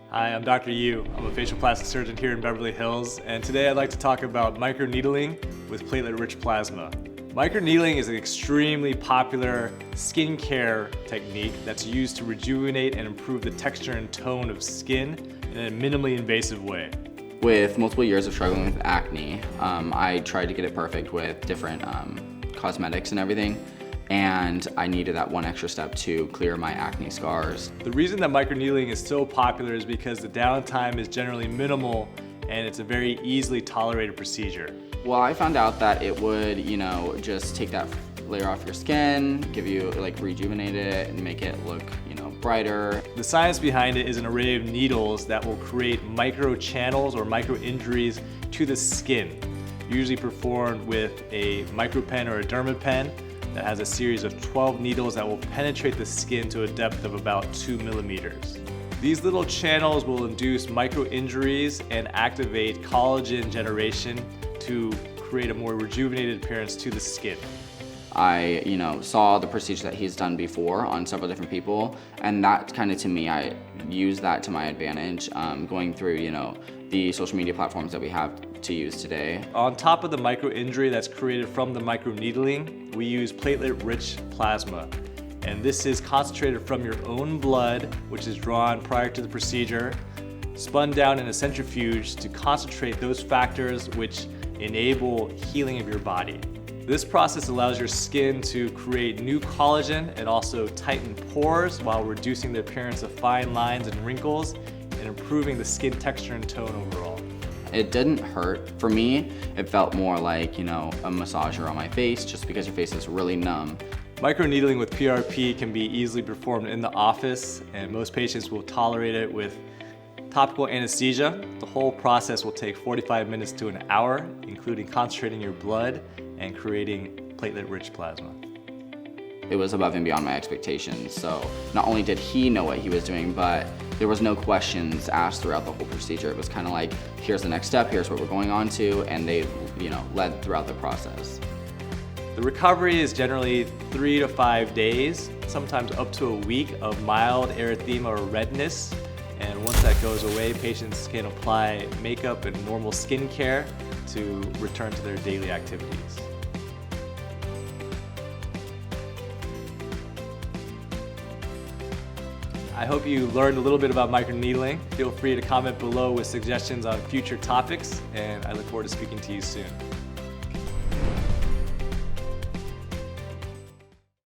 Hi, I'm Dr. Yu. I'm a facial plastic surgeon here in Beverly Hills, and today I'd like to talk about microneedling with platelet-rich plasma. Microneedling is an extremely popular skincare technique that's used to rejuvenate and improve the texture and tone of skin in a minimally invasive way. With multiple years of struggling with acne, I tried to get it perfect with different cosmetics and everything, and I needed that one extra step to clear my acne scars. The reason that microneedling is so popular is because the downtime is generally minimal and it's a very easily tolerated procedure. Well, I found out that it would, just take that layer off your skin, give you, rejuvenate it and make it look, brighter. The science behind it is an array of needles that will create micro channels or micro injuries to the skin, usually performed with a micropen or a dermapen that has a series of 12 needles that will penetrate the skin to a depth of about 2 millimeters. These little channels will induce micro injuries and activate collagen generation to create a more rejuvenated appearance to the skin. I, saw the procedure that he's done before on several different people, and that kind of, to me, I used that to my advantage, going through, the social media platforms that we have to use today. On top of the micro injury that's created from the microneedling, we use platelet-rich plasma. And this is concentrated from your own blood, which is drawn prior to the procedure, spun down in a centrifuge to concentrate those factors which enable healing of your body. This process allows your skin to create new collagen and also tighten pores while reducing the appearance of fine lines and wrinkles and improving the skin texture and tone overall. It didn't hurt. For me, it felt more like, a massager on my face, just because your face is really numb. Microneedling with PRP can be easily performed in the office, and most patients will tolerate it with topical anesthesia. The whole process will take 45 minutes to an hour, including concentrating your blood and creating platelet-rich plasma. It was above and beyond my expectations. So not only did he know what he was doing, but there was no questions asked throughout the whole procedure. It was kind of like, here's the next step, here's what we're going on to, and they, led throughout the process. The recovery is generally 3 to 5 days, sometimes up to a week of mild erythema or redness. And once that goes away, patients can apply makeup and normal skin care to return to their daily activities. I hope you learned a little bit about microneedling. Feel free to comment below with suggestions on future topics, and I look forward to speaking to you soon.